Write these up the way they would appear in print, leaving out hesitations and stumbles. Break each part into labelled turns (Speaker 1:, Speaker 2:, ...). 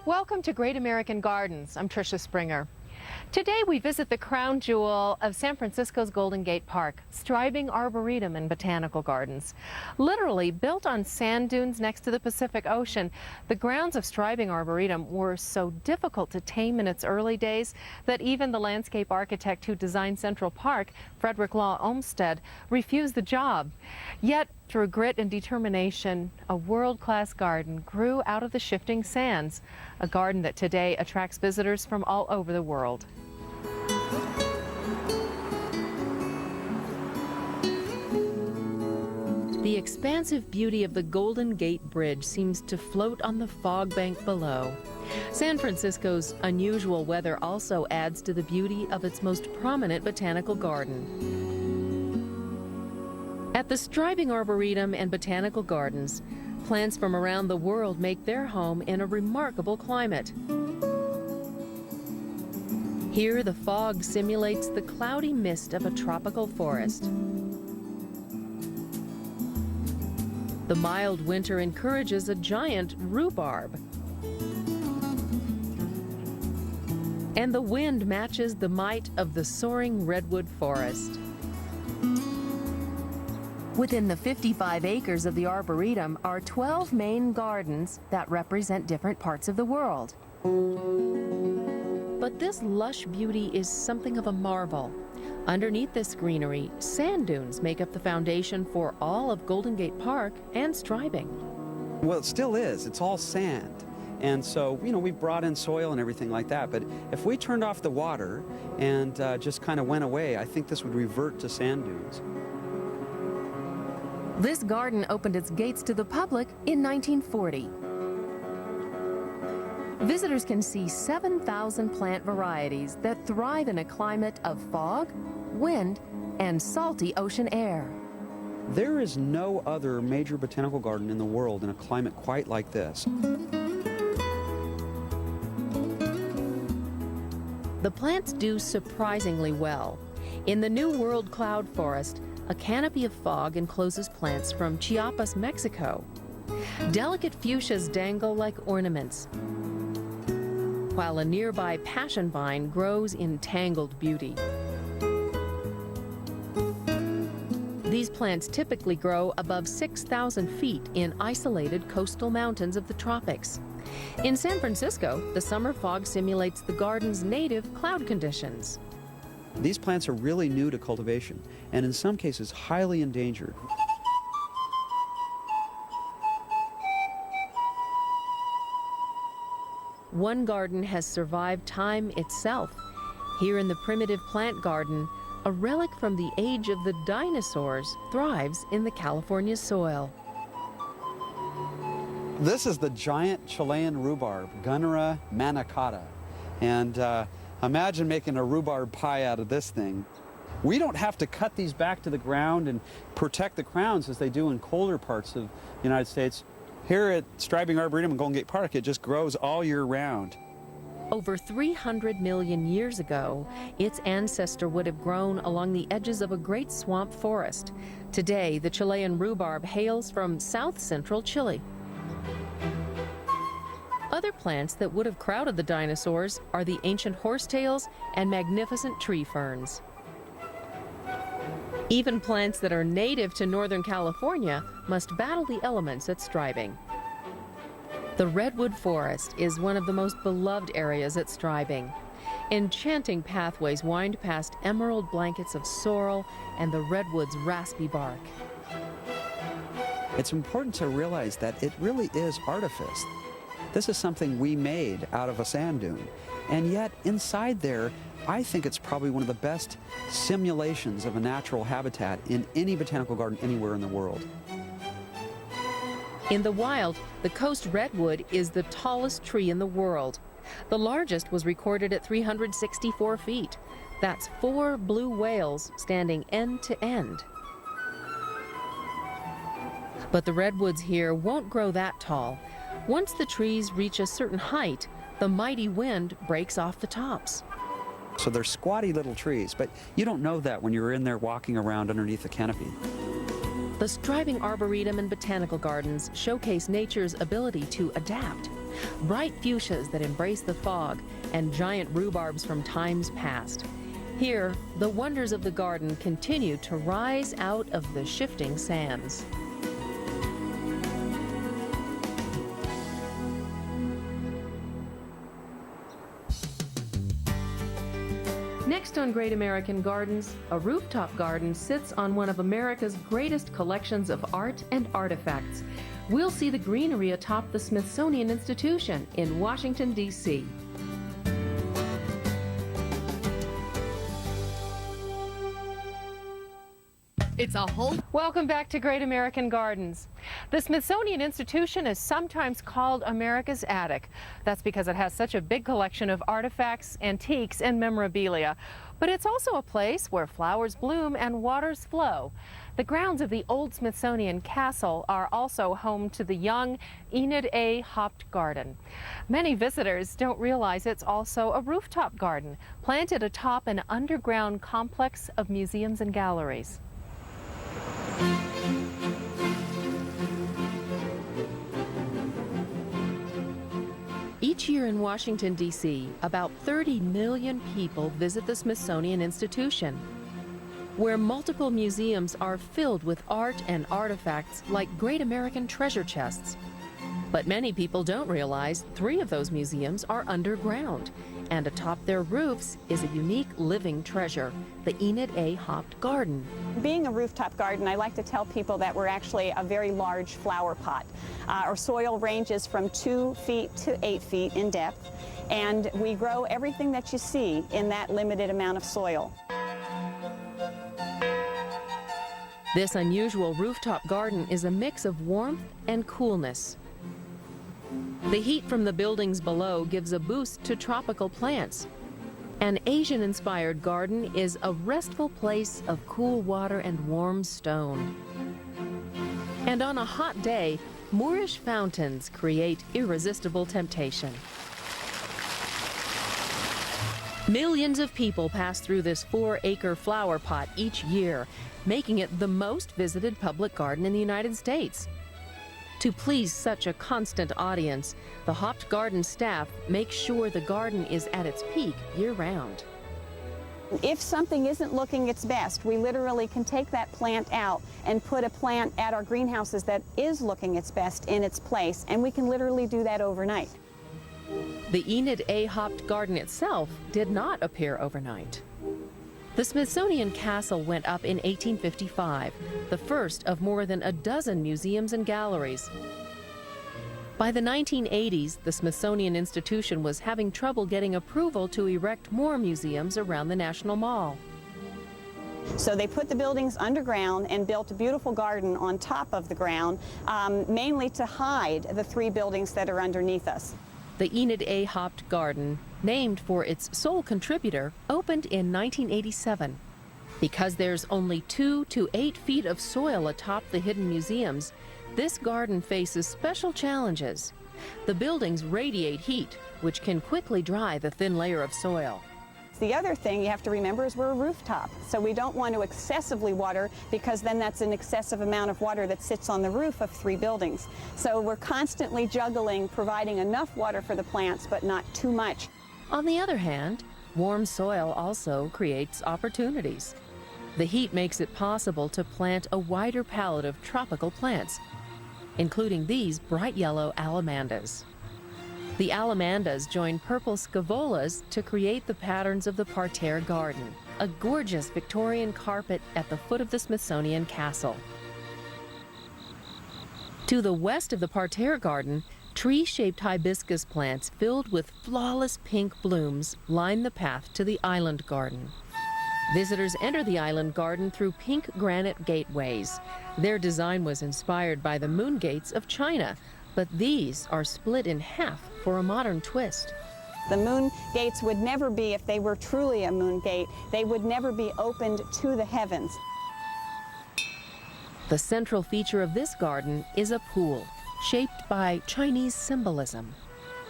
Speaker 1: Welcome to Great American Gardens. I'm Tricia Springer. Today we visit the crown jewel of San Francisco's Golden Gate Park, Strybing Arboretum and Botanical Gardens. Literally built on sand dunes next to the Pacific Ocean, the grounds of Strybing Arboretum were so difficult to tame in its early days that even the landscape architect who designed Central Park, Frederick Law Olmsted, refused the job. Yet, through grit and determination, a world-class garden grew out of the shifting sands, a garden that today attracts visitors from all over the world. The expansive beauty of the Golden Gate Bridge seems to float on the fog bank below. San Francisco's unusual weather also adds to the beauty of its most prominent botanical garden. At the Strybing Arboretum and Botanical Gardens, plants from around the world make their home in a remarkable climate. Here, the fog simulates the cloudy mist of a tropical forest. The mild winter encourages a giant rhubarb. And the wind matches the might of the soaring redwood forest. Within the 55 acres of the Arboretum are 12 main gardens that represent different parts of the world. But this lush beauty is something of a marvel. Underneath this greenery, sand dunes make up the foundation for all of Golden Gate Park and Strybing.
Speaker 2: Well, it still is. It's all sand. And so, we've brought in soil and everything like that. But if we turned off the water and just kind of went away, I think this would revert to sand dunes.
Speaker 1: This garden opened its gates to the public in 1940. Visitors can see 7,000 plant varieties that thrive in a climate of fog, wind, and salty ocean air.
Speaker 2: There is no other major botanical garden in the world in a climate quite like this.
Speaker 1: The plants do surprisingly well. In the New World cloud forest, a canopy of fog encloses plants from Chiapas, Mexico. Delicate fuchsias dangle like ornaments, while a nearby passion vine grows in tangled beauty. These plants typically grow above 6,000 feet in isolated coastal mountains of the tropics. In San Francisco, the summer fog simulates the garden's native cloud conditions.
Speaker 2: These plants are really new to cultivation, and in some cases highly endangered.
Speaker 1: One garden has survived time itself. Here in the primitive plant garden, a relic from the age of the dinosaurs thrives in the California soil.
Speaker 2: This is the giant Chilean rhubarb, Gunnera manicata. And imagine making a rhubarb pie out of this thing. We don't have to cut these back to the ground and protect the crowns as they do in colder parts of the United States. Here at Strybing Arboretum and Golden Gate Park, it just grows all year round.
Speaker 1: Over 300 million years ago, its ancestor would have grown along the edges of a great swamp forest. Today, the Chilean rhubarb hails from south-central Chile. Other plants that would have crowded the dinosaurs are the ancient horsetails and magnificent tree ferns. Even plants that are native to Northern California must battle the elements at Strybing. The redwood forest is one of the most beloved areas at Strybing. Enchanting pathways wind past emerald blankets of sorrel and the redwood's raspy bark.
Speaker 2: It's important to realize that it really is artifice. This is something we made out of a sand dune. And yet, inside there, I think it's probably one of the best simulations of a natural habitat in any botanical garden anywhere in the world.
Speaker 1: In the wild, the coast redwood is the tallest tree in the world. The largest was recorded at 364 feet. That's 4 blue whales standing end to end. But the redwoods here won't grow that tall. Once the trees reach a certain height, the mighty wind breaks off the tops.
Speaker 2: So they're squatty little trees, but you don't know that when you're in there walking around underneath the canopy.
Speaker 1: The Strybing Arboretum and Botanical Gardens showcase nature's ability to adapt. bright fuchsias that embrace the fog, and giant rhubarbs from times past. Here, the wonders of the garden continue to rise out of the shifting sands. Next on Great American Gardens, a rooftop garden sits on one of America's greatest collections of art and artifacts. We'll see the greenery atop the Smithsonian Institution in Washington, D.C. It's a whole... Welcome back to Great American Gardens. The Smithsonian Institution is sometimes called America's attic. That's because it has such a big collection of artifacts, antiques, and memorabilia. But it's also a place where flowers bloom and waters flow. The grounds of the old Smithsonian Castle are also home to the young Enid A. Haupt Garden. Many visitors don't realize it's also a rooftop garden planted atop an underground complex of museums and galleries. Each year in Washington, D.C., about 30 million people visit the Smithsonian Institution, where multiple museums are filled with art and artifacts like great American treasure chests. But many people don't realize 3 of those museums are underground, and atop their roofs is a unique living treasure, the Enid A. Haupt Garden.
Speaker 3: Being a rooftop garden, I like to tell people that we're actually a very large flower pot. Our soil ranges from 2 feet to 8 feet in depth, and we grow everything that you see in that limited amount of soil.
Speaker 1: This unusual rooftop garden is a mix of warmth and coolness. The heat from the buildings below gives a boost to tropical plants. An Asian-inspired garden is a restful place of cool water and warm stone. And on a hot day, Moorish fountains create irresistible temptation. Millions of people pass through this 4-acre flower pot each year, making it the most visited public garden in the United States. To please such a constant audience, the Haupt Garden staff makes sure the garden is at its peak year-round.
Speaker 3: If something isn't looking its best, we literally can take that plant out and put a plant at our greenhouses that is looking its best in its place, and we can literally do that overnight.
Speaker 1: The Enid A. Haupt Garden itself did not appear overnight. The Smithsonian Castle went up in 1855, the first of more than a dozen museums and galleries. By the 1980s, the Smithsonian Institution was having trouble getting approval to erect more museums around the National Mall.
Speaker 3: So they put the buildings underground and built a beautiful garden on top of the ground, mainly to hide the 3 buildings that are underneath us.
Speaker 1: The Enid A. Haupt Garden, named for its sole contributor, opened in 1987. Because there's only 2 to 8 feet of soil atop the hidden museums, this garden faces special challenges. The buildings radiate heat, which can quickly dry the thin layer of soil.
Speaker 3: The other thing you have to remember is we're a rooftop, so we don't want to excessively water, because then that's an excessive amount of water that sits on the roof of 3 buildings. So we're constantly juggling providing enough water for the plants, but not too much.
Speaker 1: On the other hand, warm soil also creates opportunities. The heat makes it possible to plant a wider palette of tropical plants, including these bright yellow alamandas. The alamandas join purple scaevolas to create the patterns of the parterre garden, a gorgeous Victorian carpet at the foot of the Smithsonian Castle. To the west of the parterre garden, tree-shaped hibiscus plants filled with flawless pink blooms line the path to the island garden. Visitors enter the island garden through pink granite gateways. Their design was inspired by the moon gates of China, but these are split in half for a modern twist.
Speaker 3: The moon gates would never be, if they were truly a moon gate, they would never be opened to the heavens.
Speaker 1: The central feature of this garden is a pool, shaped by Chinese symbolism.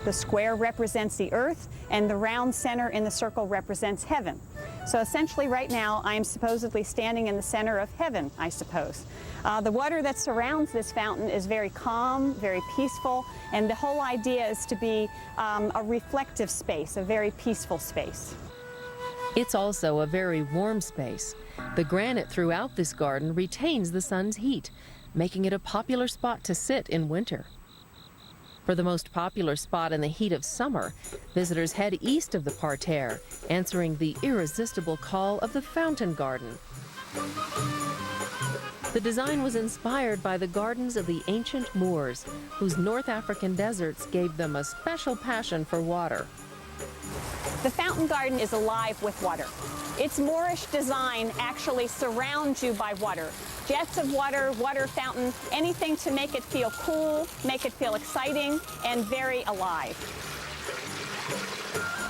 Speaker 3: The square represents the earth, and the round center in the circle represents heaven. So essentially right now I'm supposedly standing in the center of heaven, I suppose. The water that surrounds this fountain is very calm, very peaceful, and the whole idea is to be a reflective space, a very peaceful space.
Speaker 1: It's also a very warm space. The granite throughout this garden retains the sun's heat, making it a popular spot to sit in winter. For the most popular spot in the heat of summer, visitors head east of the parterre, answering the irresistible call of the fountain garden. The design was inspired by the gardens of the ancient Moors, whose North African deserts gave them a special passion for water.
Speaker 3: The fountain garden is alive with water. Its Moorish design actually surrounds you by water. Jets of water, water fountain, anything to make it feel cool, make it feel exciting, and very alive.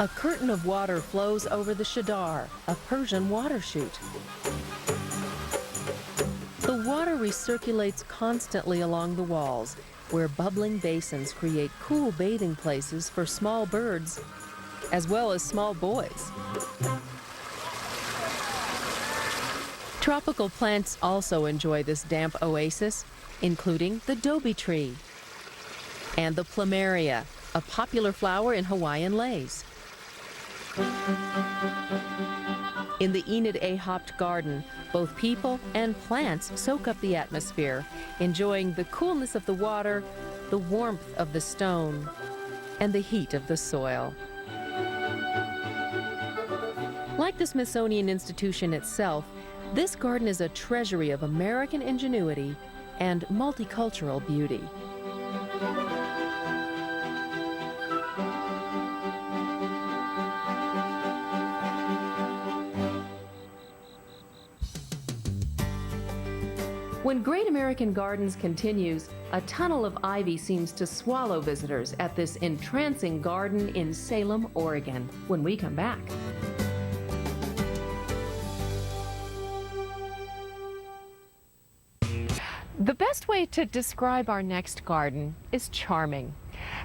Speaker 1: A curtain of water flows over the Shadar, a Persian water chute. The water recirculates constantly along the walls, where bubbling basins create cool bathing places for small birds, as well as small boys. Tropical plants also enjoy this damp oasis, including the Dobie tree and the plumeria, a popular flower in Hawaiian leis. In the Enid A. Hopt garden, both people and plants soak up the atmosphere, enjoying the coolness of the water, the warmth of the stone, and the heat of the soil. Like the Smithsonian Institution itself, this garden is a treasury of American ingenuity and multicultural beauty. When Great American Gardens continues, a tunnel of ivy seems to swallow visitors at this entrancing garden in Salem, Oregon, when we come back. The best way to describe our next garden is charming.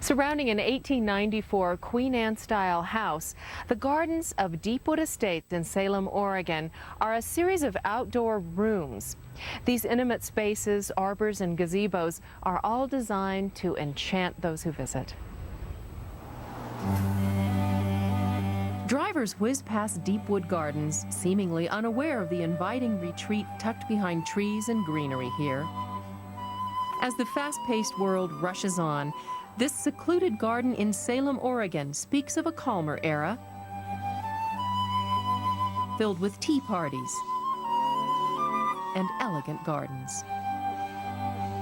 Speaker 1: Surrounding an 1894 Queen Anne-style house, the gardens of Deepwood Estate in Salem, Oregon, are a series of outdoor rooms. These intimate spaces, arbors, and gazebos are all designed to enchant those who visit. Drivers whiz past Deepwood Gardens, seemingly unaware of the inviting retreat tucked behind trees and greenery here. As the fast-paced world rushes on, this secluded garden in Salem, Oregon speaks of a calmer era, filled with tea parties and elegant gardens.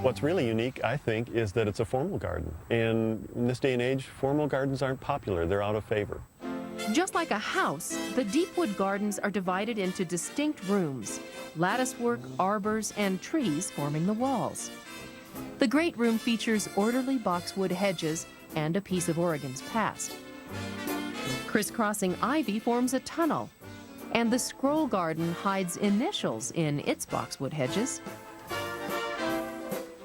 Speaker 4: What's really unique, I think, is that it's a formal garden. And in this day and age, formal gardens aren't popular. They're out of favor.
Speaker 1: Just like a house, the Deepwood Gardens are divided into distinct rooms, latticework, arbors, and trees forming the walls. The great room features orderly boxwood hedges and a piece of Oregon's past. Crisscrossing ivy forms a tunnel, and the scroll garden hides initials in its boxwood hedges.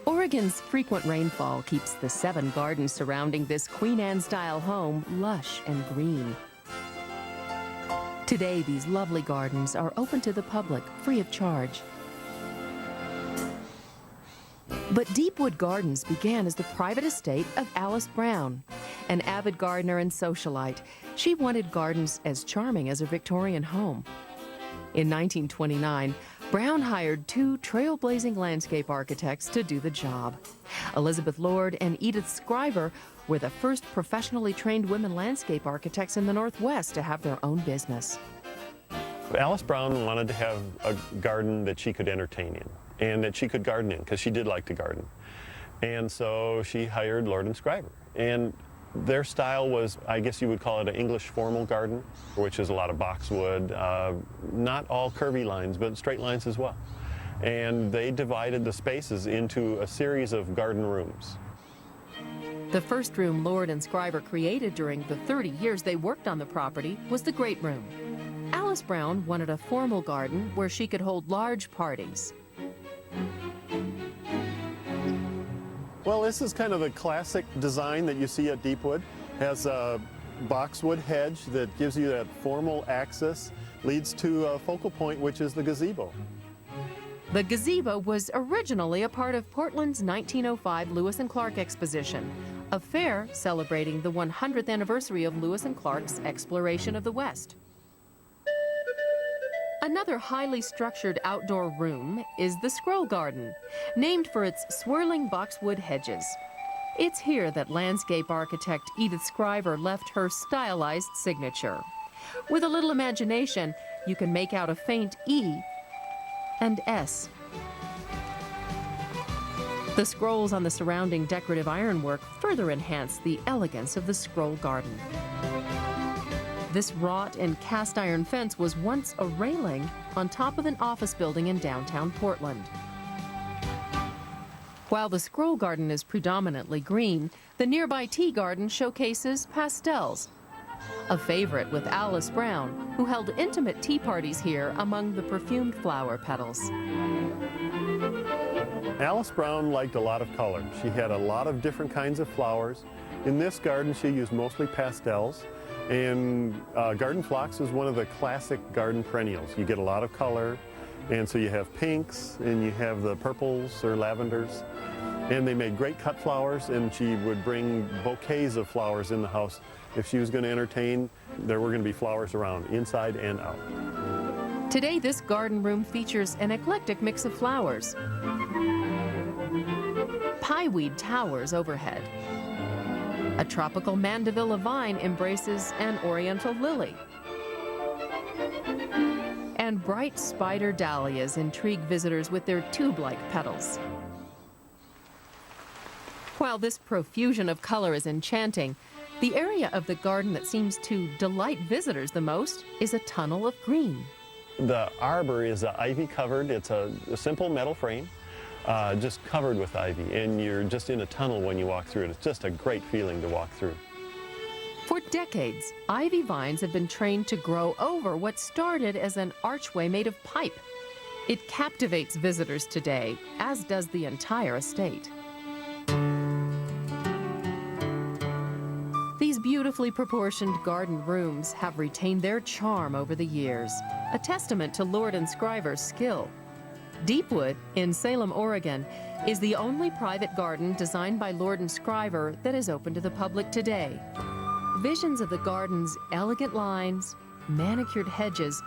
Speaker 1: Oregon's frequent rainfall keeps the 7 gardens surrounding this Queen Anne-style home lush and green. Today, these lovely gardens are open to the public, free of charge. But Deepwood Gardens began as the private estate of Alice Brown, an avid gardener and socialite. She wanted gardens as charming as a Victorian home. In 1929, Brown hired 2 trailblazing landscape architects to do the job. Elizabeth Lord and Edith Schreiber were the first professionally trained women landscape architects in the Northwest to have their own business.
Speaker 4: Alice Brown wanted to have a garden that she could entertain in and that she could garden in, because she did like to garden. And so she hired Lord and Schreiber. And their style was, I guess you would call it an English formal garden, which is a lot of boxwood, not all curvy lines, but straight lines as well. And they divided the spaces into a series of garden rooms.
Speaker 1: The first room Lord and Schreiber created during the 30 years they worked on the property was the Great Room. Alice Brown wanted a formal garden where she could hold large parties.
Speaker 4: Well, this is kind of the classic design that you see at Deepwood. It has a boxwood hedge that gives you that formal access. leads to a focal point, which is the gazebo.
Speaker 1: The gazebo was originally a part of Portland's 1905 Lewis and Clark Exposition, a fair celebrating the 100th anniversary of Lewis and Clark's exploration of the West. Another highly structured outdoor room is the Scroll Garden, named for its swirling boxwood hedges. It's here that landscape architect Edith Schrijver left her stylized signature. With a little imagination, you can make out a faint E and S. The scrolls on the surrounding decorative ironwork further enhance the elegance of the Scroll Garden. This wrought and cast iron fence was once a railing on top of an office building in downtown Portland. While the Scroll Garden is predominantly green, the nearby tea garden showcases pastels, a favorite with Alice Brown, who held intimate tea parties here among the perfumed flower petals.
Speaker 4: Alice Brown liked a lot of color. She had a lot of different kinds of flowers. In this garden, she used mostly pastels. And garden phlox is one of the classic garden perennials. You get a lot of color, and so you have pinks, and you have the purples or lavenders. And they made great cut flowers, and she would bring bouquets of flowers in the house. If she was going to entertain, there were going to be flowers around, inside and out.
Speaker 1: Today, this garden room features an eclectic mix of flowers. Pieweed towers overhead. A tropical mandevilla vine embraces an oriental lily. And bright spider dahlias intrigue visitors with their tube-like petals. While this profusion of color is enchanting, the area of the garden that seems to delight visitors the most is a tunnel of green.
Speaker 4: The arbor is ivy covered. It's a simple metal frame, just covered with ivy, and you're just in a tunnel when you walk through it. It's just a great feeling to walk through.
Speaker 1: For decades, ivy vines have been trained to grow over what started as an archway made of pipe. It captivates visitors today, as does the entire estate. These beautifully proportioned garden rooms have retained their charm over the years, a testament to Lord and Schrijver's skill. Deepwood in Salem, Oregon, is the only private garden designed by Lord and Schrijver that is open to the public today. Visions of the garden's elegant lines, manicured hedges,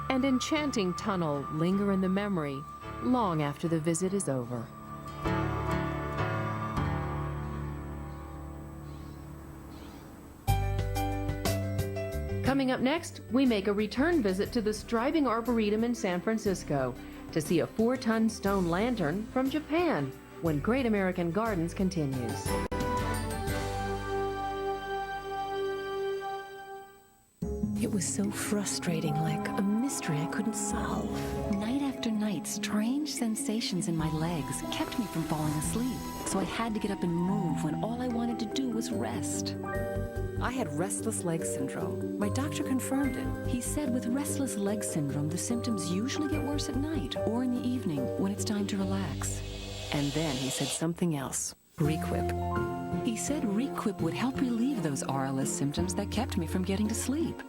Speaker 1: and enchanting tunnel linger in the memory long after the visit is over. Coming up next, we make a return visit to the Strybing Arboretum in San Francisco to see a 4-ton stone lantern from Japan when Great American Gardens continues.
Speaker 5: It was so frustrating, like a mystery I couldn't solve. Night after night, strange sensations in my legs kept me from falling asleep. So I had to get up and move when all I wanted to do was rest. I had restless leg syndrome. My doctor confirmed it. He said with restless leg syndrome, the symptoms usually get worse at night or in the evening when it's time to relax. And then he said something else, Requip. He said Requip would help relieve those RLS symptoms that kept me from getting to sleep.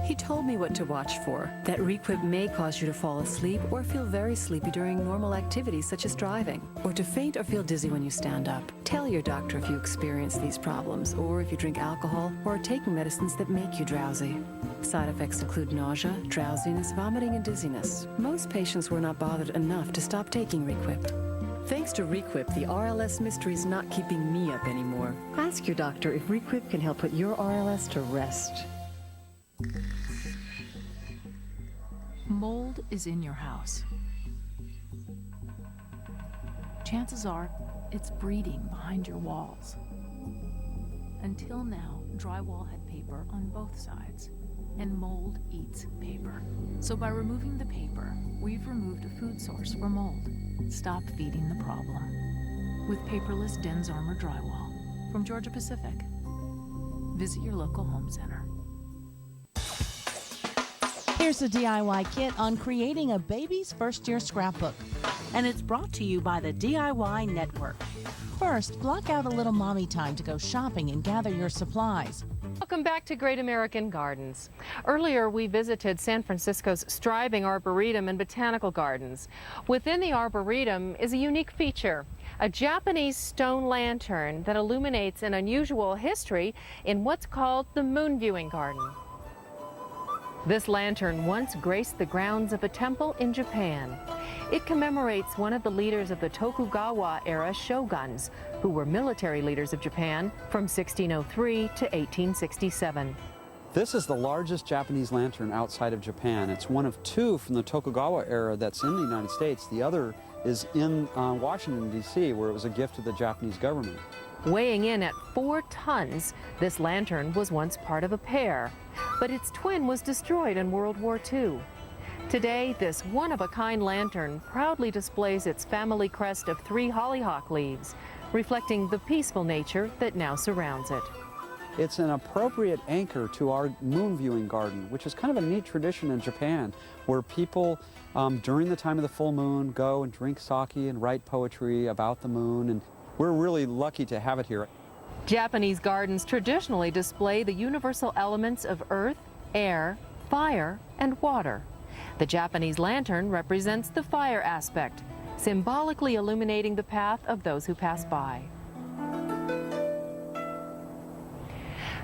Speaker 5: He told me what to watch for, that Requip may cause you to fall asleep or feel very sleepy during normal activities such as driving, or to faint or feel dizzy when you stand up. Tell your doctor if you experience these problems, or if you drink alcohol or are taking medicines that make you drowsy. Side effects include nausea, drowsiness, vomiting, and dizziness. Most patients were not bothered enough to stop taking Requip. Thanks to Requip, the RLS mystery is not keeping me up anymore. Ask your doctor if Requip can help put your RLS to rest.
Speaker 6: Mold is in your house. Chances are it's breeding behind your walls. Until now, drywall had paper on both sides, and mold eats paper. So by removing the paper, we've removed a food source for mold. Stop feeding the problem with paperless Den's Armor drywall from Georgia Pacific. Visit your local home center.
Speaker 7: Here's a DIY kit on creating a baby's first-year scrapbook.
Speaker 8: And it's brought to you by the DIY Network.
Speaker 7: First, block out a little mommy time to go shopping and gather your supplies.
Speaker 1: Welcome back to Great American Gardens. Earlier, we visited San Francisco's Strybing Arboretum and Botanical Gardens. Within the Arboretum is a unique feature, a Japanese stone lantern that illuminates an unusual history in what's called the moon viewing garden. This lantern once graced the grounds of a temple in Japan. It commemorates one of the leaders of the Tokugawa-era shoguns, who were military leaders of Japan from 1603 to 1867.
Speaker 2: This is the largest Japanese lantern outside of Japan. It's one of two from the Tokugawa era that's in the United States. The other is in Washington, D.C., where it was a gift to the Japanese government.
Speaker 1: Weighing in at 4 tons, this lantern was once part of a pair, but its twin was destroyed in World War II. Today, this one-of-a-kind lantern proudly displays its family crest of 3 hollyhock leaves, reflecting the peaceful nature that now surrounds it.
Speaker 2: It's an appropriate anchor to our moon viewing garden, which is kind of a neat tradition in Japan, where people during the time of the full moon go and drink sake and write poetry about the moon, and we're really lucky to have it here.
Speaker 1: Japanese gardens traditionally display the universal elements of earth, air, fire, and water. The Japanese lantern represents the fire aspect, symbolically illuminating the path of those who pass by.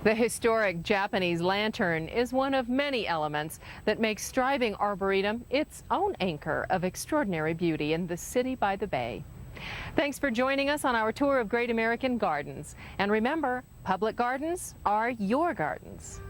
Speaker 1: The historic Japanese lantern is one of many elements that make Strybing Arboretum its own anchor of extraordinary beauty in the city by the bay. Thanks for joining us on our tour of Great American Gardens. And remember, public gardens are your gardens.